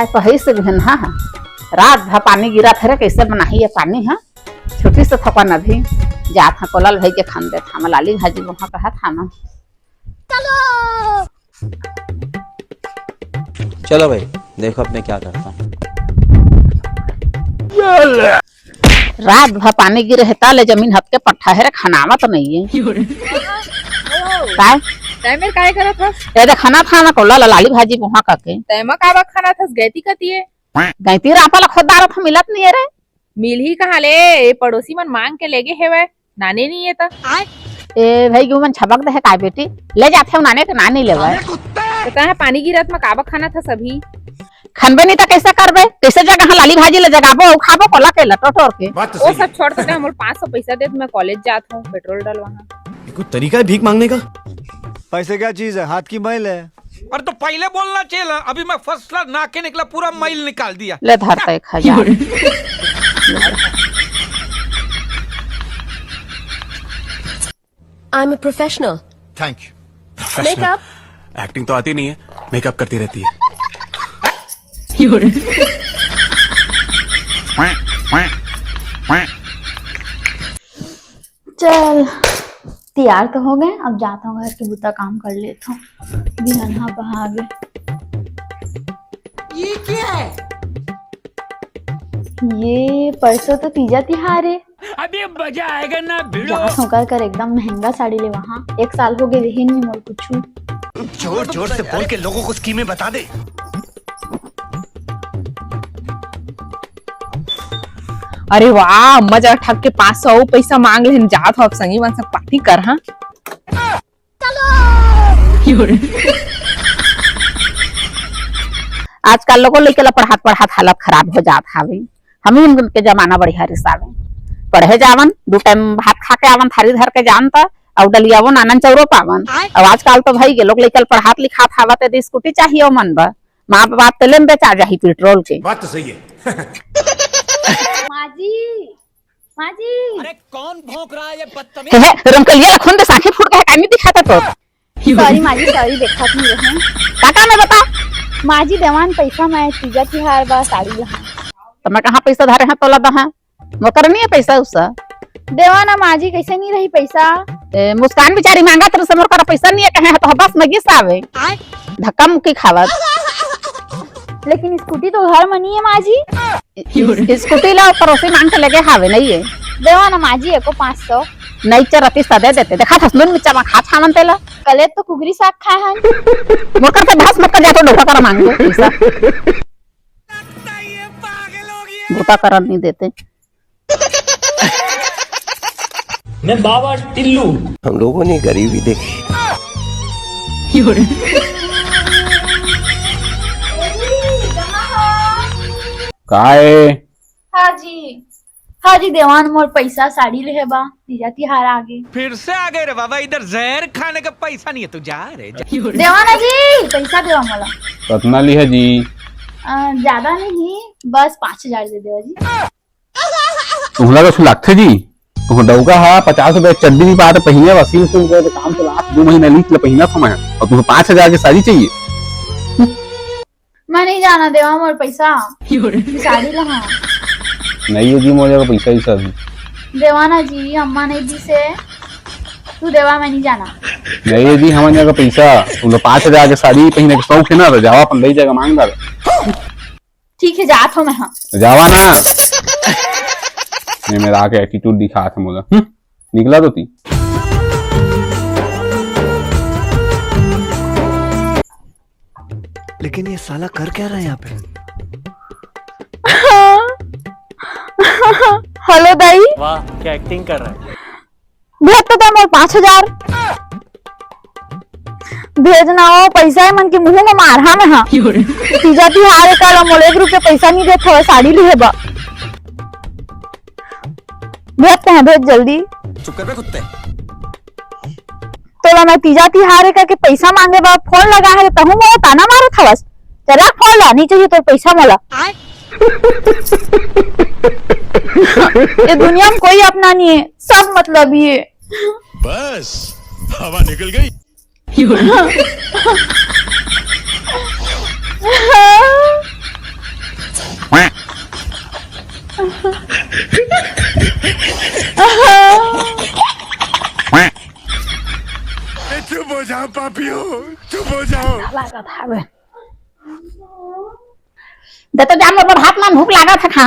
आज पहले से भी ना रात भर पानी गिरा थे कैसे बनाही है पानी है छोटी से थका न भी जात हाँ कोलाल भाई के खान दे था लाली भाजी वहाँ कहा था ना। चलो भाई देखो अब मैं क्या करता हूँ। रात भर पानी गिरे है ताले जमीन हथ के पट्टा है खानावा तो नहीं है काय करत हस ये खाना था ना कोलाल लाली भाजी वहाँ करके तैमा का खाना थस गैती कती है गैती रापा खोदार था मिलत नहीं है रे मिल ही कहा ले पड़ोसी मन मांग के लेगे हेवे नाने नहीं है ए भाई क्यों मन छबक दे है काय बेटी ले जाते हो नाने के नानी लेवा पता है पानी गिरत में काबक खाना था सभी खनबे नहीं तो कैसे करबे कैसे जगह लाली भाजी ले जगाबो खाबो कोला के लटोटोर के वो सब छोड़ के हम 500 पैसा दे मैं कॉलेज जाता हूँ पेट्रोल डलवाना। कोई तरीका है भीख मांगने का? पैसे क्या चीज है हाथ की मैल है। अरे तो पहले बोलना चाहिए अभी मैं फर्स्ट क्लास नाके निकला पूरा मैल निकाल दिया ले धरता 1000 I'm a professional. Thank you. Makeup. Acting तो आती नहीं है, मेकअप करती रहती है। चल तैयार तो हो गए, अब जाता हूँ घर के बुता काम कर लेता हूँ। बिहाना बहागे ये क्या है? ये परसों तो तीजा तिहार है, अभी मजा आएगा ना भिड़ो। जात होकर कर एकदम महंगा साड़ी ले वहाँ। 1 साल हो गए रही नहीं मोल कुछ। जोर जोर से बोल के लोगों को स्कीमें बता दे। अरे वाह मजा ठग के 500 पैसा मांग ले जात हो अब संगी मन से पार्टी कर हाँ आजकल लोगों लेके पढ़ात हालत खराब हो जात हावे। हम ही के जमाना बढ़िया रिसावे पढ़े जावन 2 टाइम भात खा के आवन थारी धर के जानता और डलियावो नानन चौरो पावन। अब आजकल तो भाई के लोग लेके पढ़ात लिखात हावा ते स्कूटी चाहिए मन बा माँ बाप तेले में बेचा जाही पेट्रोल के। बात तो सही है। माजी अरे कौन भौंक रहा है ये बदतमीज? रमकलिया खून दे साखी फूट के कानी दिखाता तो सॉरी माजी सॉरी देखा नहीं रहे काका मैं बता माजी देवान पैसा मैं तीजा तिहार बा साड़ी लहा तो मैं कहाँ पैसा धारे हैं तोला दहा मोकर नहीं है पैसा उसका देवाना माजी कैसे नहीं रही पैसा। मुस्कान बेचारी मांगा तेरे से मोर पैसा नहीं है कहे तो बस मगी सावे धक्का मुक्की खावत। लेकिन स्कूटी तो घर में नहीं है माजी। स्कूटी ला पड़ोसी मांग के लगे हावे नहीं है देवाना माजी एको 500 नहीं चरती सदे देते देखा था सुन मिर्चा में खा छावन तेला कले तो कुगरी साग खा हन मोकर से घास मत कर जा तो ढोका कर मांग दो पैसा गोता कर नहीं देते। मैं बाबा टिल्लू हम लोगों ने गरीबी देखी। काहे हाजी देवान मोर पैसा साड़ी ले बा तीजा तिहार आगे फिर से आ गए रे बाबा इधर जहर खाने का पैसा नहीं है तू जा रे देवाना जी पैसा देवा मला कितना ली है जी? ज्यादा नहीं बस 5000 दे देवा जी। तुम्हारा तो लगते जी तुम डौका हा 50 रुपए चड्डी नहीं पाते पहिने वसील से काम तो लास्ट 2 महीने लीक पहिना था मैं और तुम्हें 5000 की साड़ी चाहिए। मैं नहीं जाना देवा मोर पैसा साड़ी लहा नहीं है जी मुझे पैसा ही सब देवाना जी अम्मा नहीं दी से तू देवा मैं नहीं जाना नहीं है जी हमारे जगह पैसा तुम 5000 की साड़ी पहिने के शौक है ना तो जावा अपन ले जाएगा मांगदार। ठीक है जात हो मैं हाँ जावा ना नहीं मेरा आके एटीट्यूड दिखा था मुझे निकला तो थी। लेकिन ये साला कर क्या रहा है यहाँ पे? हेलो दाई वाह क्या एक्टिंग कर रहा है। भेज तो मोर 5000 भेजना हो पैसा है मन के मुंह में मार हाँ मैं हाँ तीजा तिहार का मोल 1 रुपया पैसा नहीं देते हो साड़ी ली है बा भेजते हैं भेज जल्दी चुप कर बे कुत्ते। तो मैं तीजा तिहार का के पैसा मांगे बा फोन लगा है तहु मोला ताना मारो था बस चला फोन ला नहीं चाहिए तो पैसा मोला। ये दुनिया में कोई अपना नहीं है सब मतलब ये बस हवा निकल गई। चुप हो जाओ पापियों, चुप हो जाओ। लागत हवे दे तो जान में हाथ में भूख लागत है खा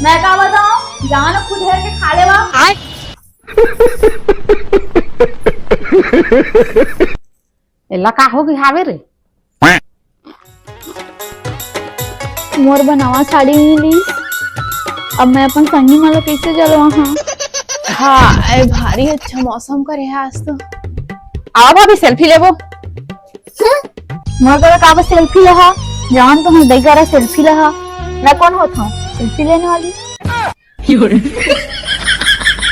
मैं का बताऊं, जान खुद है के खा लेवा। एला का हो गई हावे रे मोर बनावा साड़ी नहीं ली, अब मैं अपन संगी माला कैसे चलो वहाँ। हाँ अरे भारी अच्छा मौसम करे है आज तो। आओ भाभी सेल्फी लेबो मोर का कागज सेल्फी लहा, जान तो हम दई करा सेल्फी लहा। मैं कौन होता हूँ सेल्फी लेने वाली।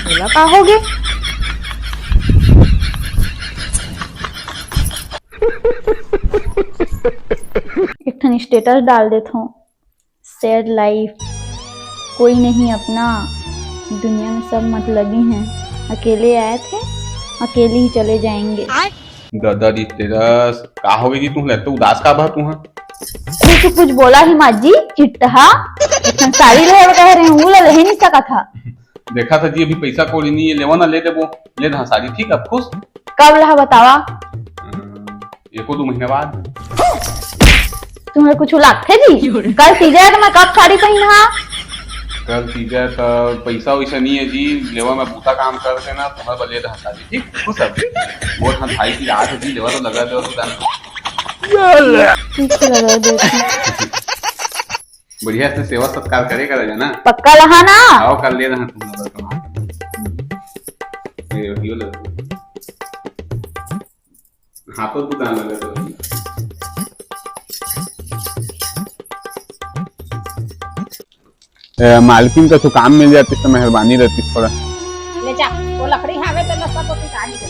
एला का हो गई एक ठन स्टेटस डाल देता हूँ, सैड लाइफ, कोई नहीं अपना, दुनिया में सब मतलबी हैं, अकेले आए थे अकेले ही चले जाएंगे। दादाजी तेरस का हो गई जी? तू लगता उदास का बा तू? तू कुछ बोला ही माँ जी चिट्टा, एक ठन साड़ी ले कह रहे हैं, वो ले नहीं सका था। देखा था जी अभी पैसा कोई नहीं है, लेवा ना ले देबो, ले दा साड़ी ठीक है खुश। कब रहा बतावा? एको 2 महीने बाद। तुम्हें कुछ लगते जी? कल सीधे तो मैं कब साड़ी पहना? कल सीधे तो पैसा वैसा नहीं है जी, लेवा में बूता काम करते ना तुम्हारे बले दा साड़ी ठीक खुश है। वो हम भाई की रात है जी, लेवा तो लगा दे तो दान ठीक से लगा देती। बढ़िया से सेवा सत्कार करेगा ना, पक्का लहा ना? आओ कर ले रहा तुम लोग कमा ये वीडियो लग हाथों दुकान लगा तो मालकिन का तो काम मिल जाती तो मेहरबानी रहती थोड़ा। ले जा वो लकड़ी हावे तो नस्ता को काट दे।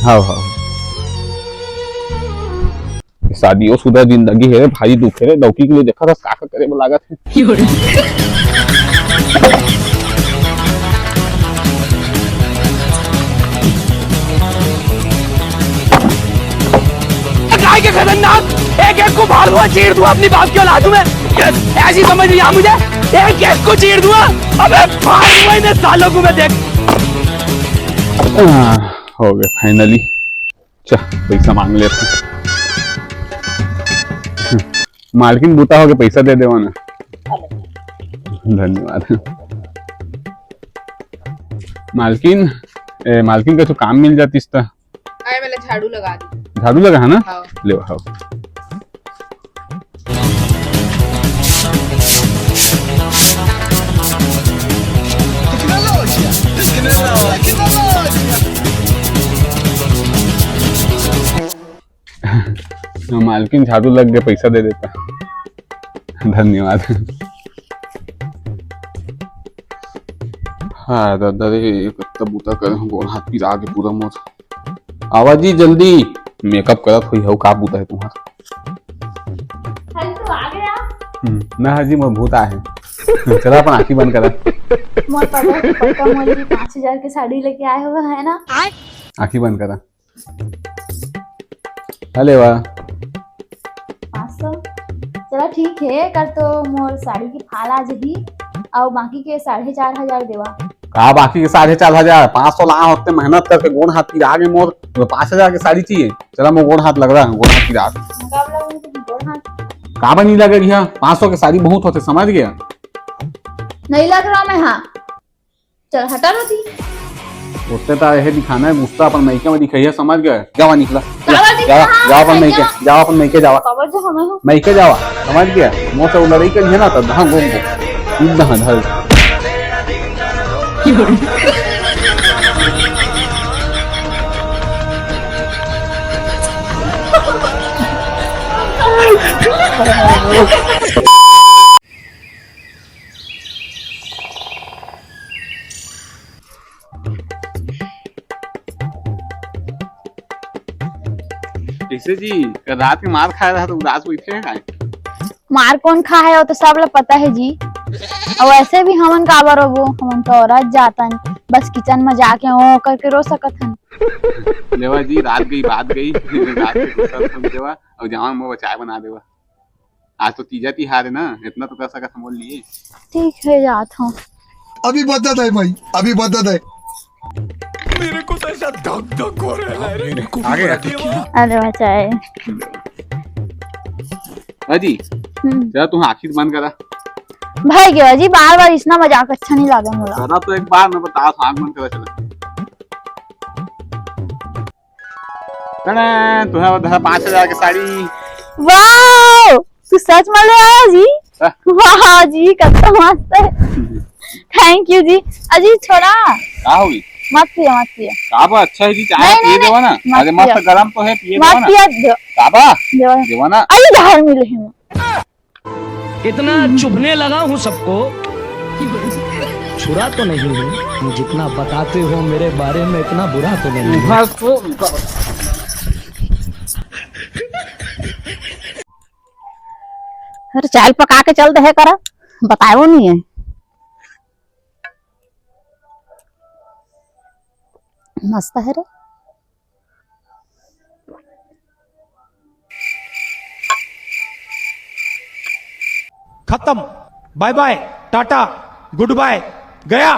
हाँ हाँ शादियों शुदा जिंदगी है भारी दुख है, लौकी के लिए देखा था काका करे में लागत है। गाय के खतरनाक एक एक को भाड़ हुआ चीर दूं अपनी बाप की औलाद में, ऐसी समझ नहीं आ मुझे, एक एक को चीर दूंगा। अबे भाड़ हुआ इन सालों को मैं देख। हो गया फाइनली, चल पैसा मांग लेते। मालकिन बूता हो गया, पैसा दे देवा ना। धन्यवाद मालकिन। मालकिन का तो काम मिल जाती इसका। अरे मैंने झाड़ू लगा दी। झाड़ू लगा है ना? हाँ। ले हाँ मालकिन झाड़ू लग गया, पैसा दे देता। धन्यवाद। हाँ दादा रे कत्ता बूता कर गोल हाथ पीर आगे पूरा मोर आवाज जी जल्दी मेकअप करत हुई हो का बूता है तुम्हारा? तो आ गया ना हाजी मोर भूत है। चला अपन आंखें बंद करा। मोर पक्का मोर जी 5000 की साड़ी लेके आए हुए है ना? आंखें बंद करा। अरे वाह 500 चला ठीक है, कर तो मोर साड़ी की फाल आ जही और बाकी के 4500 देवा। कहा बाकी के 4500 500 ला होते मेहनत करके गोड़ हाथ की आगे मोर 5000 की साड़ी चाहिए। चला मोर गोड़ हाथ लग रहा है, गोड़ हाथ की रात मुकाबला में तो गोड़ हाथ का बनी लगे रही 500 की साड़ी बहुत होते समझ गया। नहीं लग रहा मैं। हाँ चल हटा लो थी उतने तो यह दिखाना है गुस्सा अपन मैके में दिखाइए समझ गए। जावा निकला जावा जाओ अपन मैके जाओ अपन मैके जावा कवर जो हमें हो मैके जावा समझ गया। मुंह से लड़ाई करी है ना तो ढंग घूम को धर कैसे जी रात में मार खाया रहा तो उदास बैठे हैं। मार कौन खा है वो तो सब लोग पता है जी। और वैसे भी हमन का बार वो हमन तो औरत जातन बस किचन में जाके ओ करके रो सकत हन। लेवा जी रात गई बात गई रात के गुस्सा सुन देवा और जवान में चाय बना देवा। आज तो तीजा तिहार है ना, इतना तो कर सका समझ लिए। ठीक है जाता हूँ। अभी बदत है भाई, अभी बदत है। मेरे को तो ऐसा धक धक हो रहा है। मेरे को आगे अरे बचाए। जी जरा तुम आखिर बंद करा। भाई क्या जी बार बार इतना मजाक अच्छा नहीं लगा मुझे। करा तो एक बार मैं बता आँख बंद करा चला। तुम्हें बता 5,000 की साड़ी। वाह तू सच में ले आया जी। वाह जी कितना मस्त है। थैंक यू जी। अजी छोड़ा क्या होगी मत पिया मत पिया। काबा अच्छा है जी, चाय नहीं, पिए नहीं, देवा ना। मत अरे मस्त पिया। गरम तो है, पिए देवा मत ना। पिया काबा देवा देवा ना। अरे बाहर मिले हैं। इतना चुभने लगा हूँ सबको, छुरा तो नहीं हूँ, जितना बताते हो मेरे बारे में इतना बुरा तो नहीं हूँ। अरे चाय पका के चल दे करा, बताओ नहीं है। मस्त है रे। खत्म, bye bye, tata, goodbye, गया।